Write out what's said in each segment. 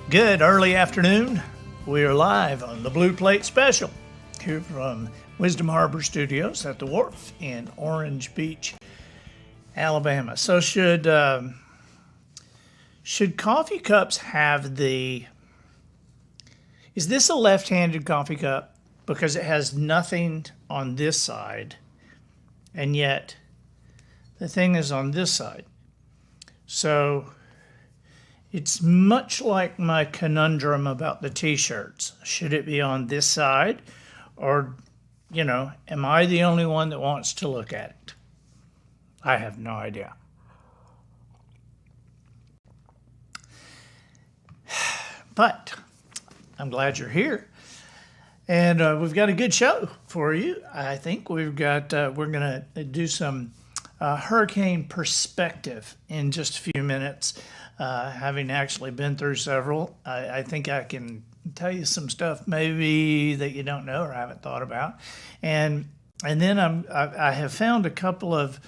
Good early afternoon. We are live on the Blue Plate Special here from Wisdom Harbor Studios at the Wharf in Orange Beach, Alabama. So should coffee cups have the... Is this a left-handed coffee cup? Because it has nothing on this side, and yet the thing is on this side. So it's much like my conundrum about the t-shirts. Should it be on this side? Or, am I the only one that wants to look at it? I have no idea. But I'm glad you're here. And we've got a good show for you. I think we're going to do some hurricane perspective in just a few minutes. Having actually been through several, I think I can tell you some stuff maybe that you don't know or haven't thought about. And then I have found a couple of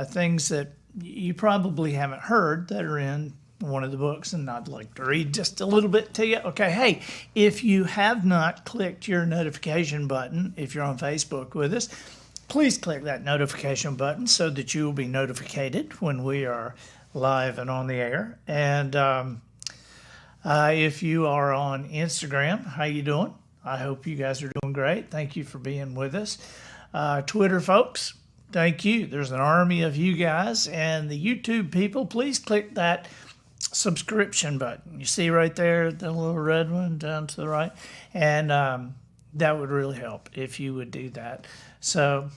things that you probably haven't heard that are in one of the books, and I'd like to read just a little bit to you. Okay, hey, if you have not clicked your notification button, if you're on Facebook with us, please click that notification button so that you will be notified when we are live and on the air. And if you are on Instagram, how you doing? I hope you guys are doing great. Thank you for being with us. Twitter folks, thank you. There's an army of you guys. And the YouTube people, please click that subscription button. You see right there, the little red one down to the right. And that would really help if you would do that. So,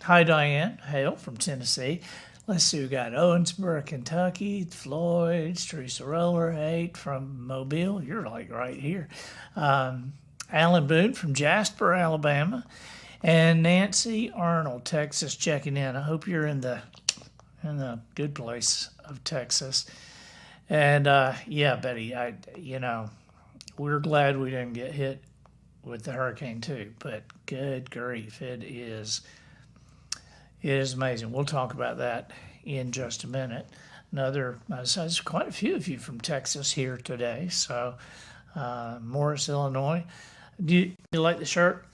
hi Diane Hale from Tennessee. Let's see, we got Owensboro, Kentucky, Floyd, Teresa Roller, 8 from Mobile. You're like right here. Alan Boone from Jasper, Alabama. And Nancy Arnold, Texas, checking in. I hope you're in the good place of Texas. And yeah, Betty, we're glad we didn't get hit with the hurricane too. But good grief, it is amazing. We'll talk about that in just a minute. There's quite a few of you from Texas here today. So, Morris, Illinois. Do you like the shirt?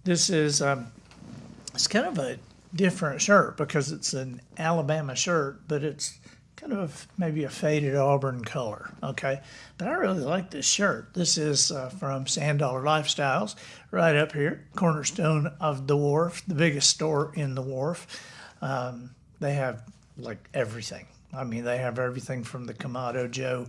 This is it's kind of a different shirt because it's an Alabama shirt, but it's kind of maybe a faded auburn color. Okay, but I really like this shirt. This is from $1 Lifestyles, right up here, cornerstone of the Wharf, the biggest store in the Wharf. They have like everything. I mean, they have everything from the Kamado Joe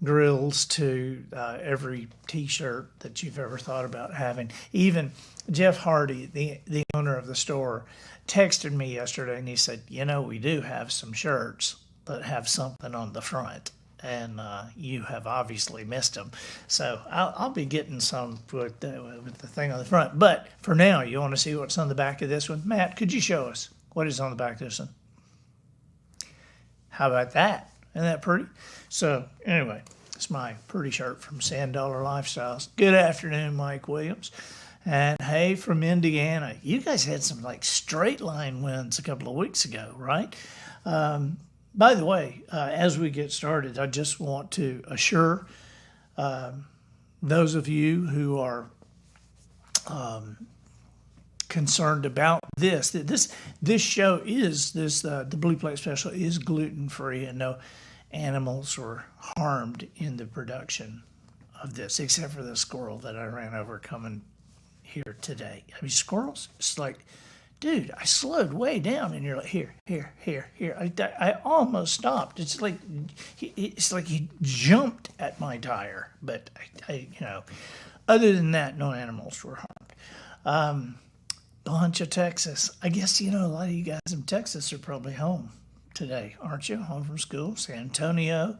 grills to every t-shirt that you've ever thought about having. Even Jeff Hardy, the owner of the store, texted me yesterday and he said, we do have some shirts that have something on the front. And you have obviously missed them. So I'll be getting some with the thing on the front. But for now, you want to see what's on the back of this one? Matt, could you show us what is on the back of this one? How about that? Isn't that pretty? So anyway, it's my pretty shirt from $1 Lifestyles. Good afternoon, Mike Williams. And hey, from Indiana. You guys had some like straight line wins a couple of weeks ago, right? By the way, as we get started, I just want to assure those of you who are concerned about this show is the Blue Plate Special is gluten-free and no animals were harmed in the production of this, except for the squirrel that I ran over coming here today. I mean, squirrels, it's like, dude, I slowed way down, and you're like, here. I almost stopped. It's like he jumped at my tire, but I other than that, no animals were harmed. Bunch of Texas. I guess a lot of you guys in Texas are probably home today, aren't you? Home from school. San Antonio.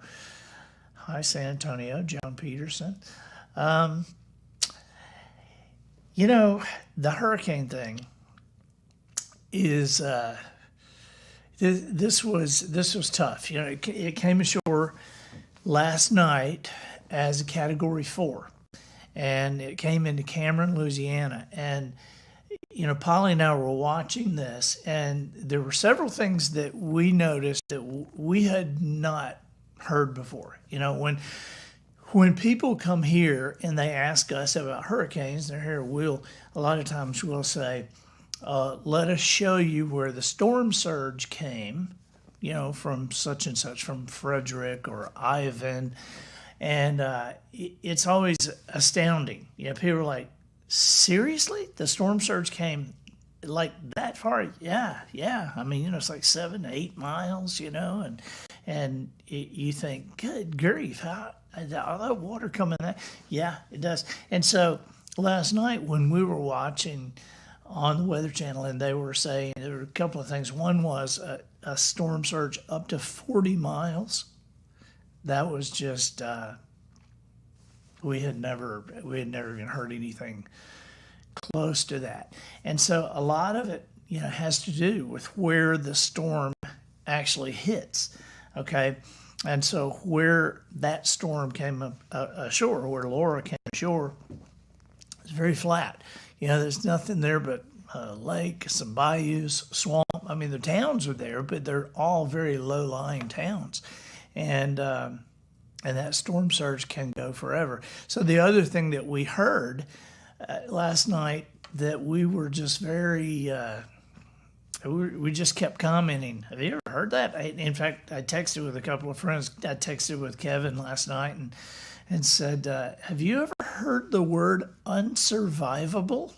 Hi, San Antonio. John Peterson. The hurricane thing is this was tough. It came ashore last night as a Category 4, and it came into Cameron, Louisiana. And Polly and I were watching this, and there were several things that we noticed that we had not heard before. when people come here and they ask us about hurricanes, they're here, a lot of times we'll say, let us show you where the storm surge came, from such and such, from Frederick or Ivan. And it's always astounding. People are like, seriously? The storm surge came like that far? Yeah. I mean, it's like 7 to 8 miles, and you think, good grief, how all that water coming that? Yeah, it does. And so last night when we were watching on the Weather Channel, and they were saying there were a couple of things. One was a storm surge up to 40 miles. That was just we had never even heard anything close to that. And so a lot of it, has to do with where the storm actually hits. Okay. And so where that storm came ashore, where Laura came ashore, it's very flat. There's nothing there but a lake, some bayous, swamp. I mean, the towns are there, but they're all very low-lying towns. And that storm surge can go forever. So the other thing that we heard last night that we were just very, we just kept commenting. Have you ever heard that? In fact, I texted with a couple of friends. I texted with Kevin last night and said, have you ever heard the word unsurvivable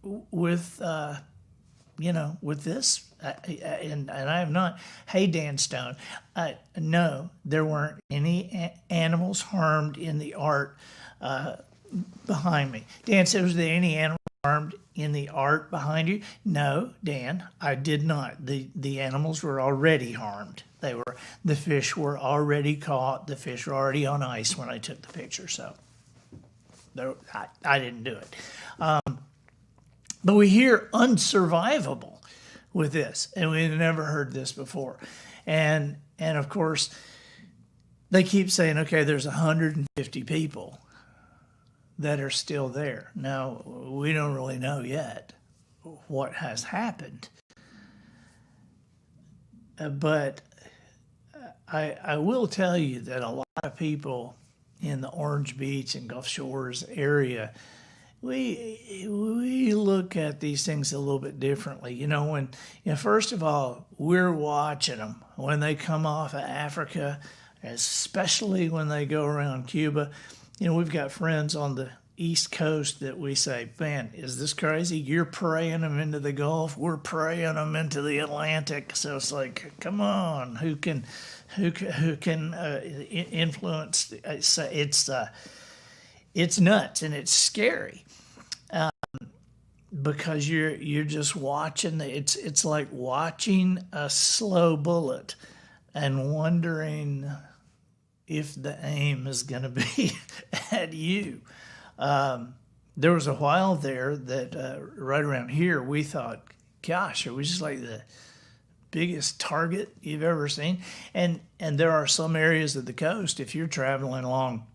with, with this? And I have not. Hey, Dan Stone, no, there weren't any animals harmed in the art behind me. Dan said, was there any animal harmed in the art behind you? No, Dan, I did not. The animals were already harmed. The fish were already caught. The fish were already on ice when I took the picture. So I didn't do it. But we hear unsurvivable with this, and we've never heard this before. And of course, they keep saying, okay, there's 150 people that are still there. Now, we don't really know yet what has happened. But I will tell you that a lot of people in the Orange Beach and Gulf Shores area, we look at these things a little bit differently. First of all, we're watching them when they come off of Africa, especially when they go around Cuba. We've got friends on the East Coast that we say, man, is this crazy? You're praying them into the Gulf. We're praying them into the Atlantic. So it's like, come on, who can influence? It's nuts and it's scary. Because you're just watching it's like watching a slow bullet and wondering if the aim is going to be at you. There was a while there that right around here we thought, gosh, are we just like the biggest target you've ever seen? And there are some areas of the coast, if you're traveling along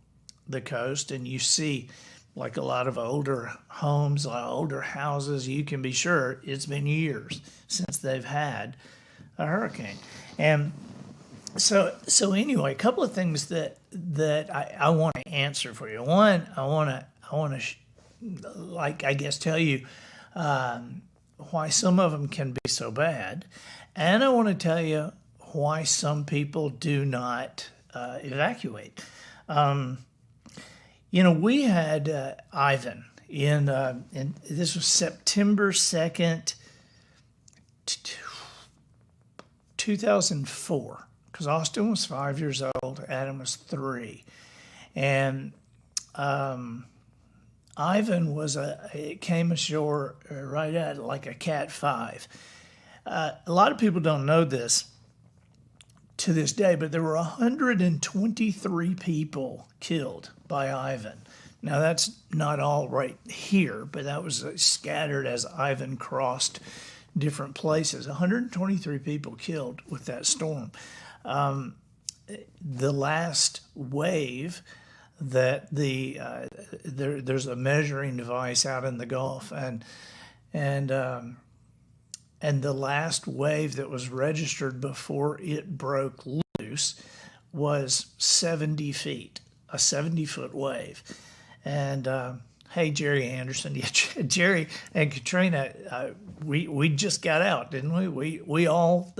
the coast and you see like a lot of older homes, older houses, you can be sure it's been years since they've had a hurricane. And so anyway, a couple of things that I want to answer for you. One, I want to tell you why some of them can be so bad, and I want to tell you why some people do not evacuate. We had Ivan in this was September 2nd, 2004, because Austin was 5 years old, Adam was 3. And Ivan it came ashore right at like a Cat 5. A lot of people don't know this to this day, but there were 123 people killed by Ivan. Now, that's not all right here, but that was scattered as Ivan crossed different places. 123 people killed with that storm. The last wave that there's a measuring device out in the Gulf, and the last wave that was registered before it broke loose was 70 feet. a 70-foot wave. And hey, Jerry Anderson, yeah, Jerry and Katrina, we just got out, didn't we? We all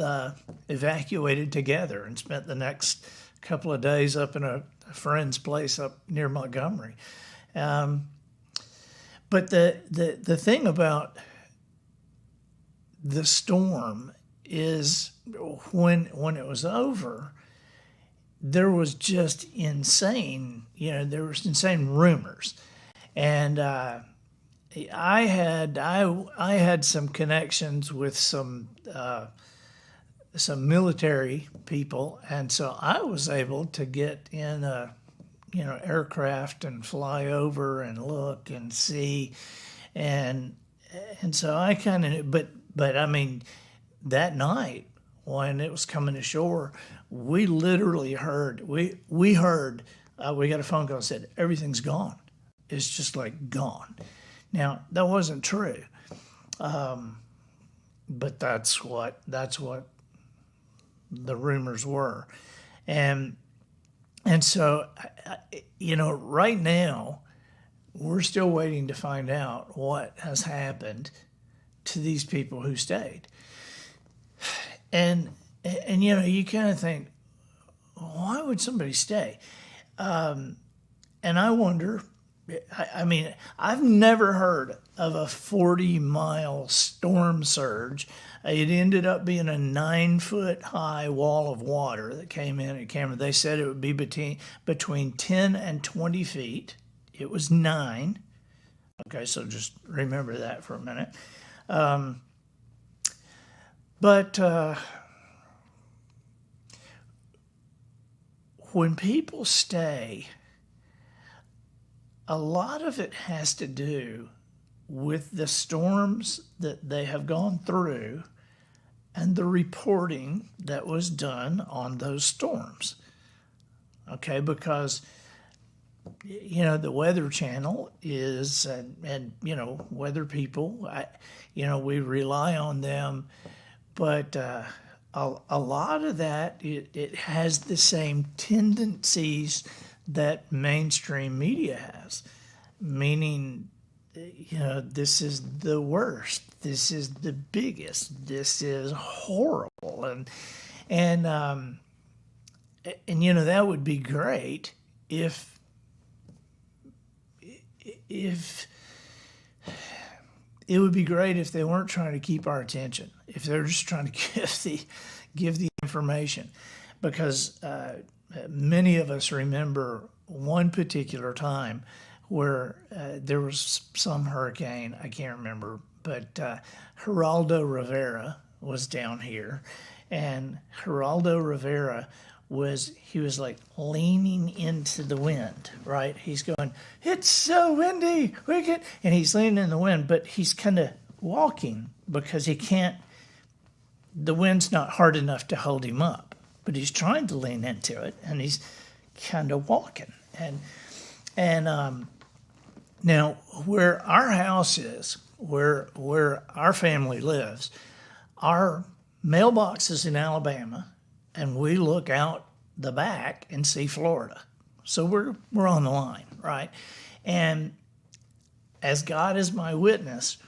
evacuated together and spent the next couple of days up in a friend's place up near Montgomery. But the thing about the storm is when it was over, there was just insane, there was insane rumors. And I had some connections with some military people, and so I was able to get in a aircraft and fly over and look and see, and so I kind of, but I mean, that night when it was coming ashore, we literally heard we got a phone call that said everything's gone. It's just like gone. Now that wasn't true, but that's what the rumors were, and so right now we're still waiting to find out what has happened to these people who stayed, and you kind of think, why would somebody stay? And I wonder. I mean, I've never heard of a 40-mile storm surge. It ended up being a 9-foot high wall of water that came in at Cameron. They said it would be between 10 and 20 feet. It was 9. Okay, so just remember that for a minute. But when people stay, a lot of it has to do with the storms that they have gone through and the reporting that was done on those storms. Okay, because the Weather Channel is, and weather people, we rely on them, but a lot of that, it has the same tendencies that mainstream media has, meaning, this is the worst, this is the biggest, this is horrible, and that would be great if it would be great if they weren't trying to keep our attention, if they're just trying to give the information, because many of us remember one particular time where there was some hurricane, I can't remember, but Geraldo Rivera was down here, and Geraldo Rivera was like leaning into the wind, right? He's going, it's so windy, and he's leaning in the wind, but he's kind of walking because the wind's not hard enough to hold him up. But he's trying to lean into it, and he's kind of walking. And now where our house is, where our family lives, our mailbox is in Alabama, and we look out the back and see Florida. So we're on the line, right? And as God is my witness,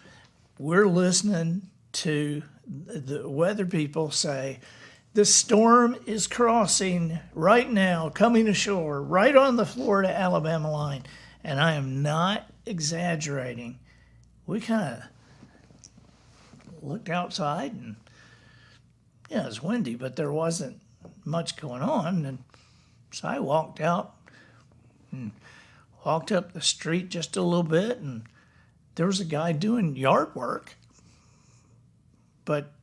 we're listening to the weather people say, the storm is crossing right now, coming ashore, right on the Florida-Alabama line. And I am not exaggerating. We kind of looked outside, and it was windy, but there wasn't much going on. And so I walked out and walked up the street just a little bit, and there was a guy doing yard work. But,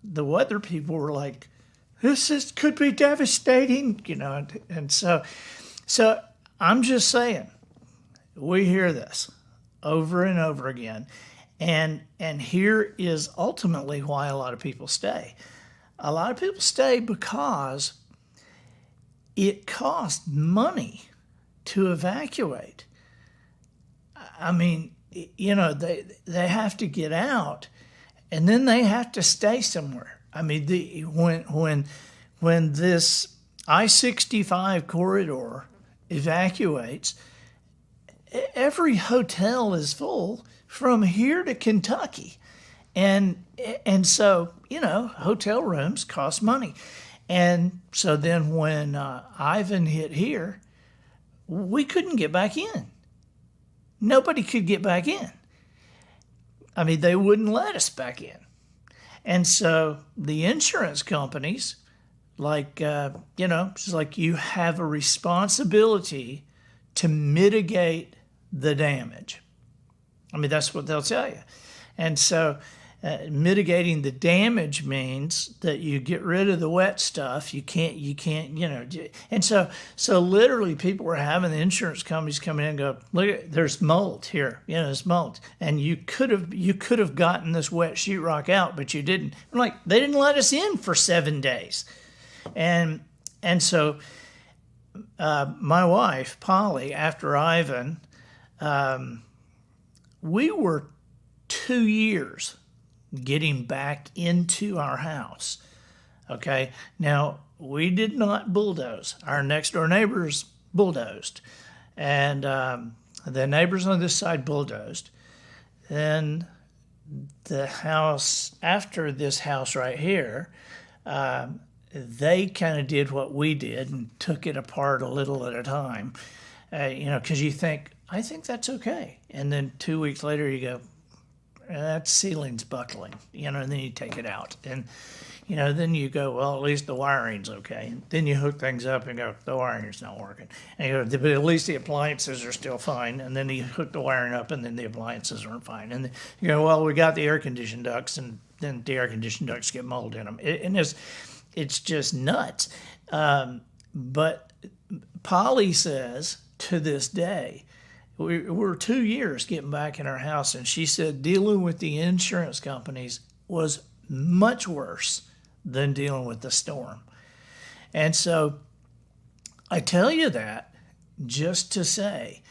the weather people were like, could be devastating, and so I'm just saying, we hear this over and over again, and here is ultimately why a lot of people stay. A lot of people stay because it costs money to evacuate. I mean, they have to get out, and then they have to stay somewhere. I mean, when this I-65 corridor evacuates, every hotel is full from here to Kentucky. And so, hotel rooms cost money. And so then when Ivan hit here, we couldn't get back in. Nobody could get back in. I mean, they wouldn't let us back in. And so the insurance companies, it's like you have a responsibility to mitigate the damage. I mean, that's what they'll tell you. And so mitigating the damage means that you get rid of the wet stuff. You can't, and so literally people were having the insurance companies come in and go, look, there's mold here, there's mold. And you could have gotten this wet sheetrock out, but you didn't. I'm like, they didn't let us in for 7 days. And so my wife, Polly, after Ivan, we were 2 years getting back into our house. Okay. Now, we did not bulldoze. Our next door neighbors bulldozed. And the neighbors on this side bulldozed. Then the house, after this house right here, they kind of did what we did and took it apart a little at a time. Because you think, I think that's okay. And then 2 weeks later you go, that ceiling's buckling, and then you take it out. And, then you go, well, at least the wiring's okay. And then you hook things up and go, the wiring's not working. And you go, but at least the appliances are still fine. And then you hook the wiring up and then the appliances aren't fine. And you go, well, we got the air conditioned ducts, and then the air conditioned ducts get mold in them. And it's just nuts. But Polly says to this day, we're 2 years getting back in our house, and she said dealing with the insurance companies was much worse than dealing with the storm. And so I tell you that just to say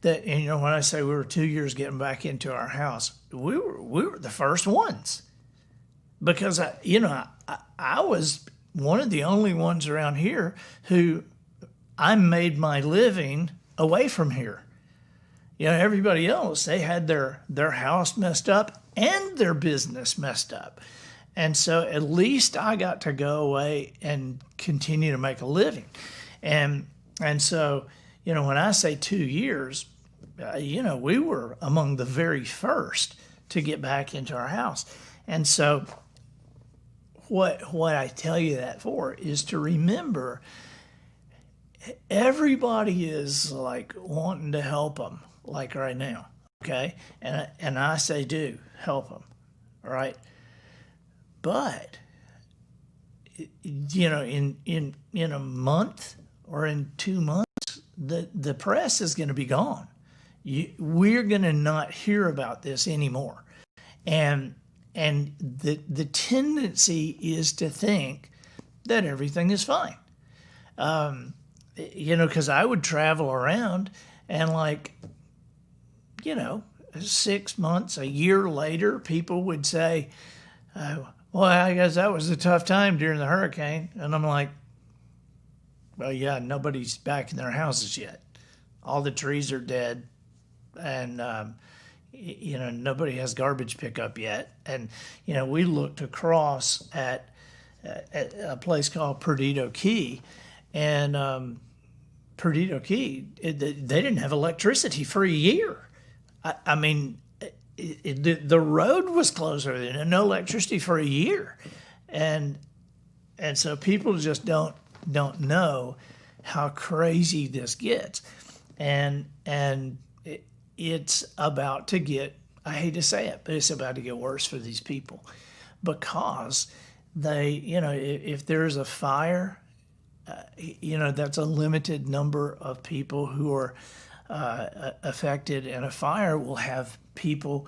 that, when I say we were 2 years getting back into our house, we were the first ones, because I was one of the only ones around here who I made my living away from here. Everybody else, they had their house messed up and their business messed up. And so at least I got to go away and continue to make a living. And so, when I say 2 years, we were among the very first to get back into our house. And so what I tell you that for is to remember everybody is like wanting to help them. Like right now, okay? And I say do, help them, all right? But, in a month or in 2 months, the press is going to be gone. We're going to not hear about this anymore. And the tendency is to think that everything is fine. Because I would travel around and 6 months, a year later, people would say, well, I guess that was a tough time during the hurricane. And I'm like, well, yeah, nobody's back in their houses yet. All the trees are dead. And, nobody has garbage pickup yet. And, we looked across at a place called Perdido Key. And Perdido Key, they didn't have electricity for a year. I mean, the road was closed. There was no electricity for a year, and so people just don't know how crazy this gets, and it's about to get. I hate to say it, but it's about to get worse for these people, because they, if there's a fire, that's a limited number of people who are affected, and a fire will have people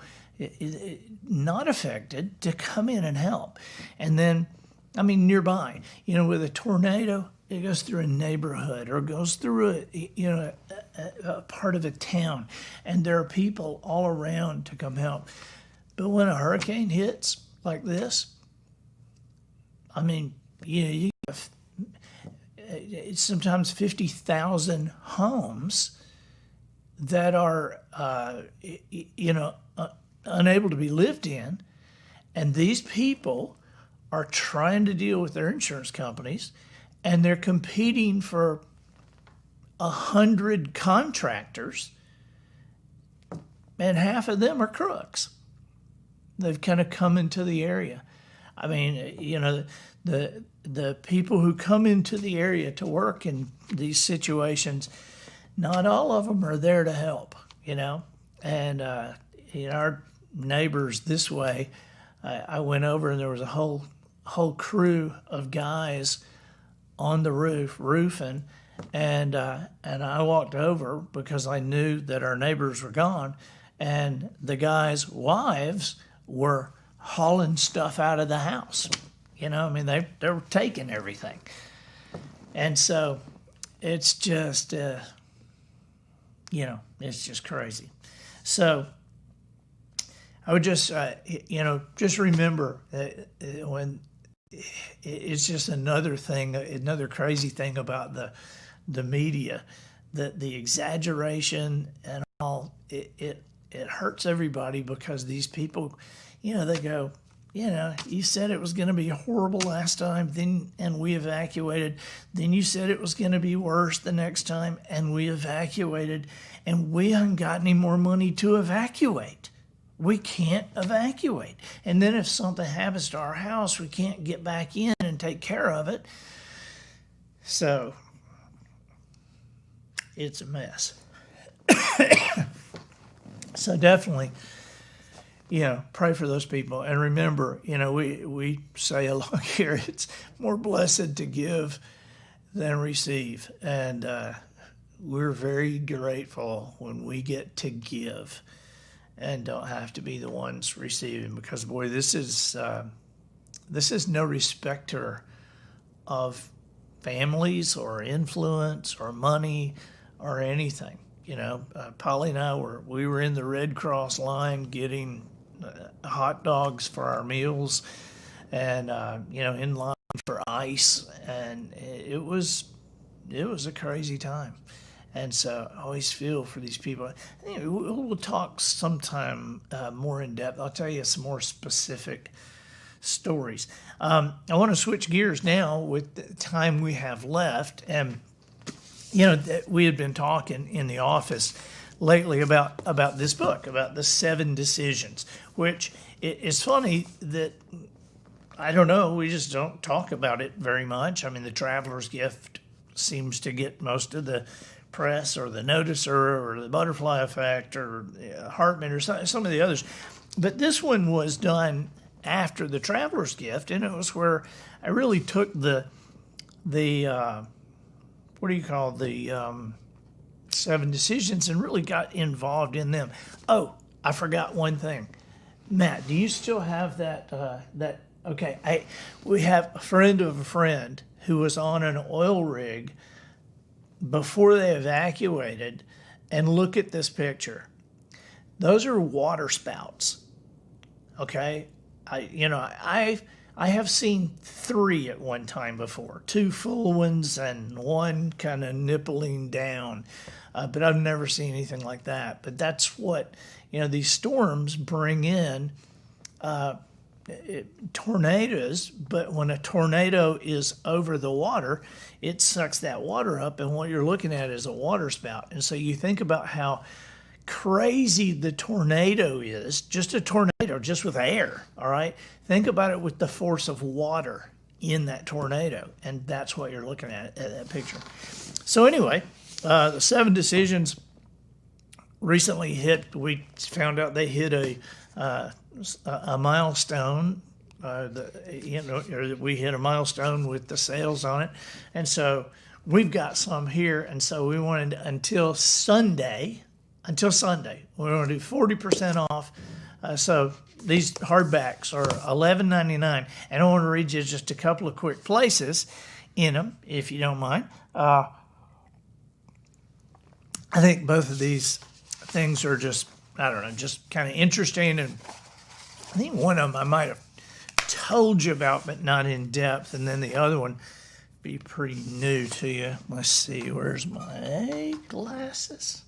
not affected to come in and help. And then, nearby, with a tornado, it goes through a neighborhood or goes through a part of a town, and there are people all around to come help. But when a hurricane hits like this, you have sometimes 50,000 homes that are, unable to be lived in. And these people are trying to deal with their insurance companies, and they're competing for 100 contractors, and half of them are crooks. They've kind of come into the area. I mean, the people who come into the area to work in these situations, not all of them are there to help, And, our neighbors this way, I went over and there was a whole crew of guys on the roof roofing, and I walked over because I knew that our neighbors were gone, and the guys' wives were hauling stuff out of the house. They were taking everything, and so it's just it's just crazy. So I would just just remember when it's just another crazy thing about the media, that the exaggeration and all, it hurts everybody, because these people, they go, you said it was going to be horrible last time, and we evacuated. Then you said it was going to be worse the next time, and we evacuated, and we haven't got any more money to evacuate. We can't evacuate. And then if something happens to our house, we can't get back in and take care of it. So it's a mess. So definitely, pray for those people. And remember, we say a lot here, it's more blessed to give than receive. And we're very grateful when we get to give and don't have to be the ones receiving, because boy, this is no respecter of families or influence or money or anything. Polly and I we were in the Red Cross line getting hot dogs for our meals, and in line for ice, and it was a crazy time. And so I always feel for these people. We'll talk sometime more in depth. I'll tell you some more specific stories. I want to switch gears now with the time we have left. And, we had been talking in the office lately about this book, about the 7 decisions, which it's funny that, I don't know, we just don't talk about it very much. I mean, The Traveler's Gift seems to get most of the press, or The Noticer, or The Butterfly Effect, or Hartman, or some of the others. But this one was done after The Traveler's Gift, and it was where I really took the 7 decisions and really got involved in them. Oh, I forgot one thing. Matt, do you still have that? Okay, we have a friend of a friend who was on an oil rig before they evacuated, and look at this picture. Those are water spouts. Okay, I have seen 3 at one time before, 2 full ones and 1 kind of nippling down, but I've never seen anything like that. But that's what these storms bring in. Tornadoes, but when a tornado is over the water, it sucks that water up, and what you're looking at is a water spout. And so you think about how crazy the tornado is, just a tornado, just with air, all right? Think about it with the force of water in that tornado, and that's what you're looking at that picture. So anyway, the 7 decisions recently hit, we found out they hit a milestone. We hit a milestone with the sales on it, and so we've got some here. And so we wanted until Sunday, we want to do 40% off. So these hardbacks are $11.99, and I want to read you just a couple of quick places in them, if you don't mind. I think both of these things are just kind of interesting, and I think one of them I might have told you about, but not in depth. And then the other one, be pretty new to you. Let's see, where's my glasses?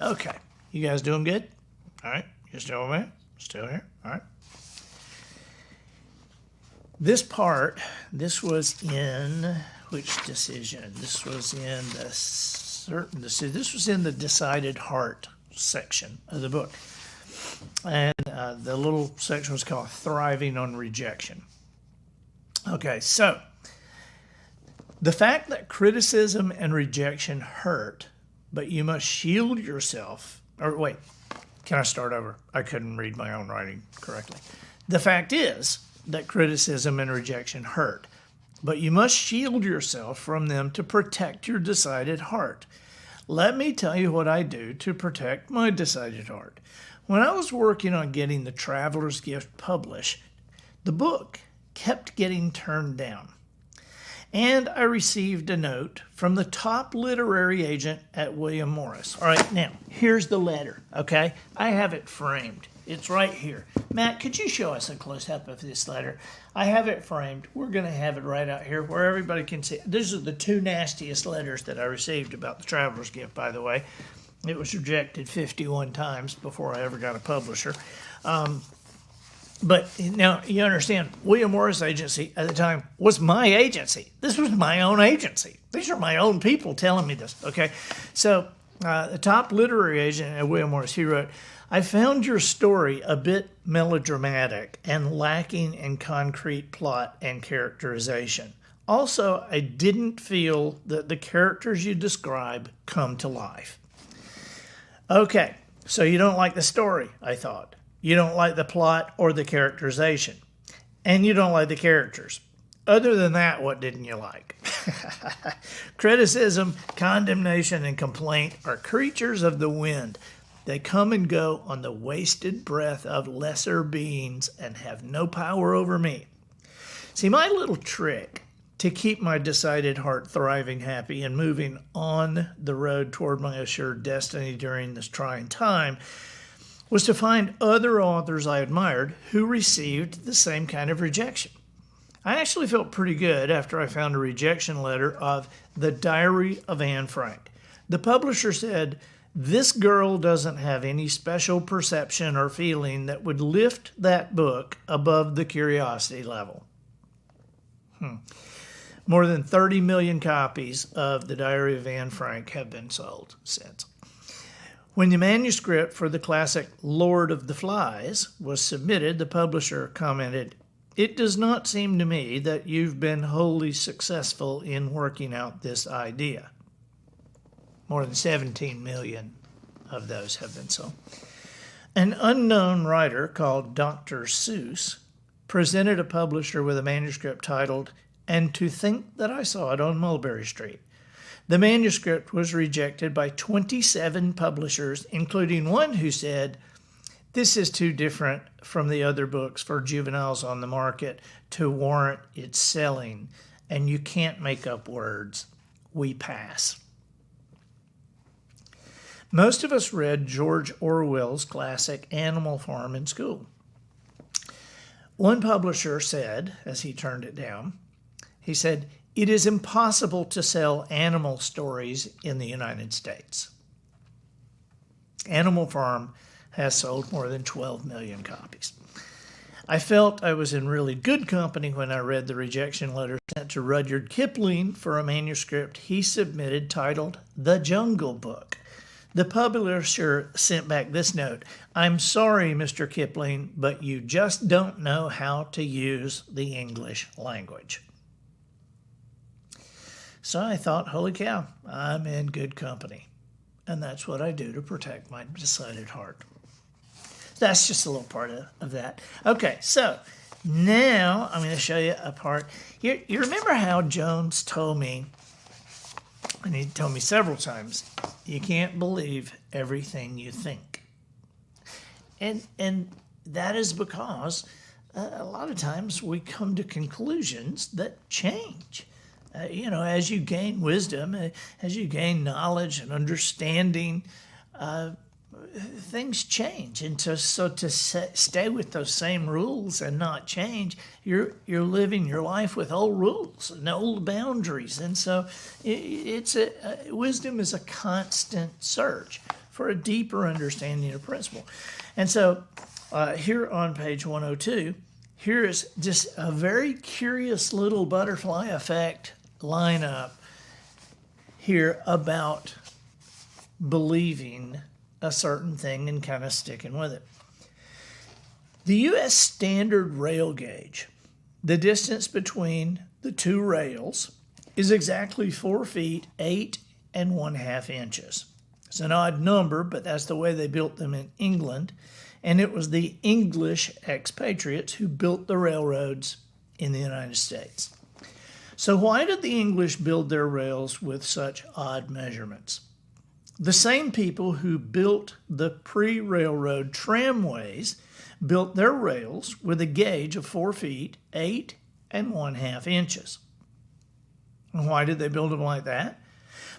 Okay, you guys doing good? All right, you still with me? Still here? All right. This was in which decision? This was in the certain decision. This was in the decided heart section of the book. And the little section was called Thriving on Rejection. Okay, so the fact that criticism and rejection hurt, but you must shield yourself, or wait, can I start over? I couldn't read my own writing correctly. The fact is that criticism and rejection hurt, but you must shield yourself from them to protect your decided heart. Let me tell you what I do to protect my decided heart. When I was working on getting The Traveler's Gift published, the book kept getting turned down. And I received a note from the top literary agent at William Morris. All right, now, here's the letter, okay? I have it framed. It's right here. Matt, could you show us a close-up of this letter? I have it framed. We're going to have it right out here where everybody can see it. These are the two nastiest letters that I received about The Traveler's Gift, by the way. It was rejected 51 times before I ever got a publisher. But now you understand, William Morris Agency at the time was my agency. This was my own agency. These are my own people telling me this, okay? So the top literary agent at William Morris, he wrote, I found your story a bit melodramatic and lacking in concrete plot and characterization. Also, I didn't feel that the characters you describe come to life. Okay, so you don't like the story, I thought. You don't like the plot or the characterization. And you don't like the characters. Other than that, what didn't you like? Criticism, condemnation, and complaint are creatures of the wind. They come and go on the wasted breath of lesser beings and have no power over me. See, my little trick to keep my decided heart thriving, happy, and moving on the road toward my assured destiny during this trying time was to find other authors I admired who received the same kind of rejection. I actually felt pretty good after I found a rejection letter of The Diary of Anne Frank. The publisher said, this girl doesn't have any special perception or feeling that would lift that book above the curiosity level. More than 30 million copies of The Diary of Anne Frank have been sold since. When the manuscript for the classic Lord of the Flies was submitted, the publisher commented, it does not seem to me that you've been wholly successful in working out this idea. More than 17 million of those have been sold. An unknown writer called Dr. Seuss presented a publisher with a manuscript titled, And to Think That I Saw It on Mulberry Street. The manuscript was rejected by 27 publishers, including one who said, this is too different from the other books for juveniles on the market to warrant its selling, and you can't make up words. We pass. Most of us read George Orwell's classic Animal Farm in school. One publisher said, as he turned it down, he said, it is impossible to sell animal stories in the United States. Animal Farm has sold more than 12 million copies. I felt I was in really good company when I read the rejection letter sent to Rudyard Kipling for a manuscript he submitted titled The Jungle Book. The publisher sent back this note, I'm sorry, Mr. Kipling, but you just don't know how to use the English language. So I thought, holy cow, I'm in good company. And that's what I do to protect my decided heart. That's just a little part of that. Okay, so now I'm going to show you a part. You remember how Jones told me, and he told me several times, you can't believe everything you think. And that is because a lot of times we come to conclusions that change. As you gain wisdom, as you gain knowledge and understanding, things change, and to stay with those same rules and not change, you're living your life with old rules and old boundaries, and so wisdom is a constant search for a deeper understanding of principle. And so here on page 102, here is just a very curious little butterfly effect lineup here about believing a certain thing and kind of sticking with it. The U.S. standard rail gauge, the distance between the two rails, is exactly 4 feet, 8 1/2 inches. It's an odd number, but that's the way they built them in England. And it was the English expatriates who built the railroads in the United States. So why did the English build their rails with such odd measurements? The same people who built the pre-railroad tramways built their rails with a gauge of 4 feet, 8 1/2 inches. And why did they build them like that?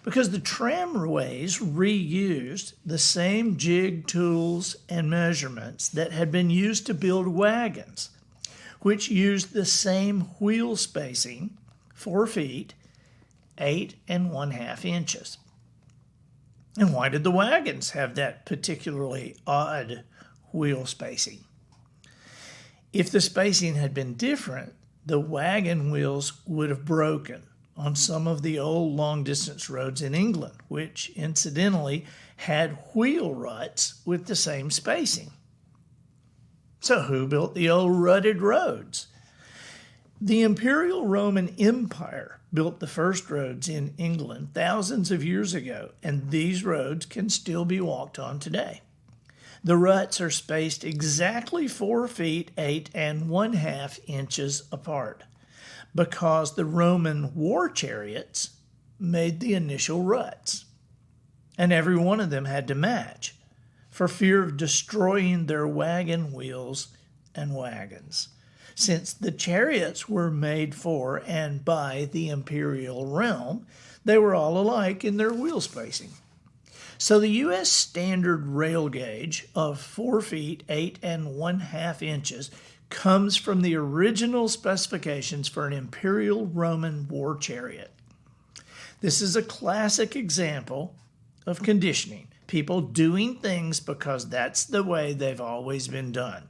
Because the tramways reused the same jig, tools, and measurements that had been used to build wagons, which used the same wheel spacing, 4 feet, 8 1/2 inches. And why did the wagons have that particularly odd wheel spacing? If the spacing had been different, the wagon wheels would have broken on some of the old long-distance roads in England, which incidentally had wheel ruts with the same spacing. So who built the old rutted roads? The Imperial Roman Empire built the first roads in England thousands of years ago, and these roads can still be walked on today. The ruts are spaced exactly 4 feet, 8 1/2 inches apart because the Roman war chariots made the initial ruts, and every one of them had to match for fear of destroying their wagon wheels and wagons, since the chariots were made for and by the imperial realm. They were all alike in their wheel spacing. So the U.S. standard rail gauge of 4 feet, 8 1/2 inches comes from the original specifications for an imperial Roman war chariot. This is a classic example of conditioning, people doing things because that's the way they've always been done.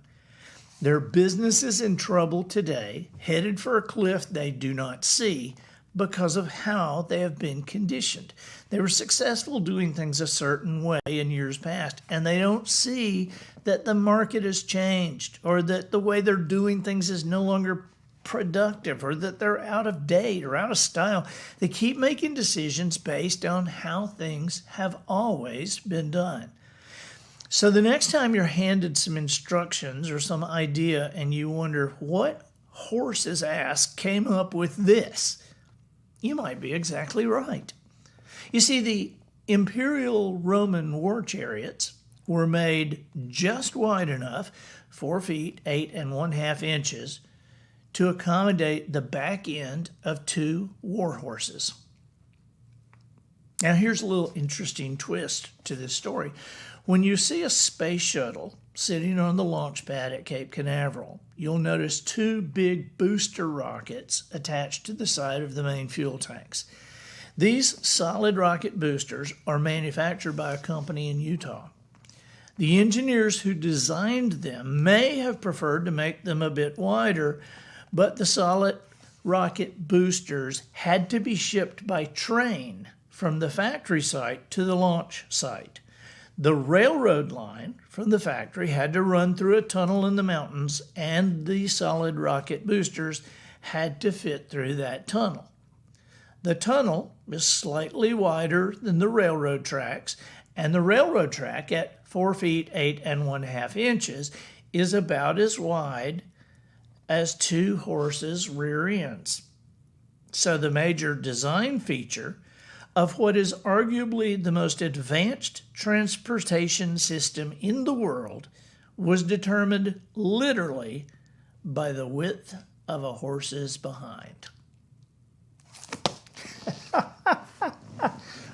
Their business is in trouble today, headed for a cliff they do not see because of how they have been conditioned. They were successful doing things a certain way in years past, and they don't see that the market has changed or that the way they're doing things is no longer productive or that they're out of date or out of style. They keep making decisions based on how things have always been done. So the next time you're handed some instructions or some idea and you wonder what horse's ass came up with this, you might be exactly right. You see, the Imperial Roman war chariots were made just wide enough, 4 feet, 8 1/2 inches, to accommodate the back end of 2 war horses. Now, here's a little interesting twist to this story. When you see a space shuttle sitting on the launch pad at Cape Canaveral, you'll notice 2 big booster rockets attached to the side of the main fuel tanks. These solid rocket boosters are manufactured by a company in Utah. The engineers who designed them may have preferred to make them a bit wider, but the solid rocket boosters had to be shipped by train from the factory site to the launch site. The railroad line from the factory had to run through a tunnel in the mountains, and the solid rocket boosters had to fit through that tunnel. The tunnel is slightly wider than the railroad tracks, and the railroad track at 4 feet, 8 1/2 inches is about as wide as 2 horses' rear ends. So the major design feature of what is arguably the most advanced transportation system in the world was determined literally by the width of a horse's behind.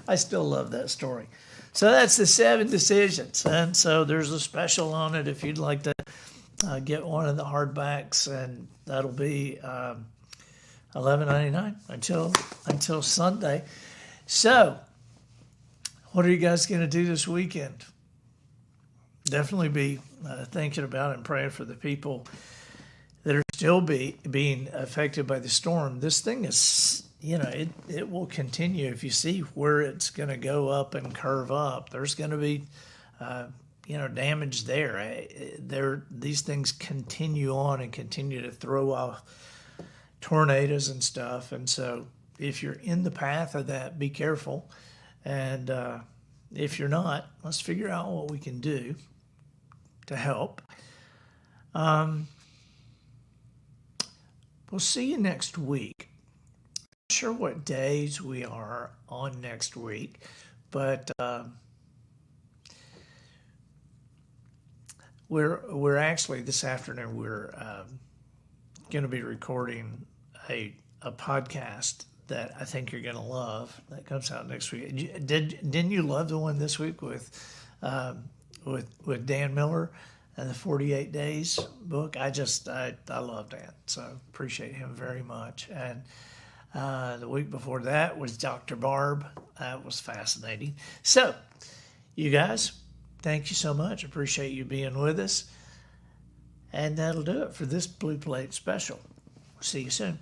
I still love that story. So that's the 7 decisions. And so there's a special on it if you'd like to get one of the hardbacks, and that'll be $11.99 until Sunday. So what are you guys going to do this weekend? Definitely be thinking about and praying for the people that are still being affected by the storm. This thing is, it will continue. If you see where it's going to go up and curve up, there's going to be, damage there. These things continue on and continue to throw off tornadoes and stuff. And so if you're in the path of that, be careful. And if you're not, let's figure out what we can do to help. We'll see you next week. Not sure what days we are on next week, but we're actually this afternoon we're going to be recording a podcast that I think you're going to love. That comes out next week. Didn't you love the one this week with Dan Miller and the 48 Days book? I love Dan, so appreciate him very much. And the week before that was Dr. Barb. That was fascinating. So, you guys, thank you so much. Appreciate you being with us. And that'll do it for this Blue Plate special. See you soon.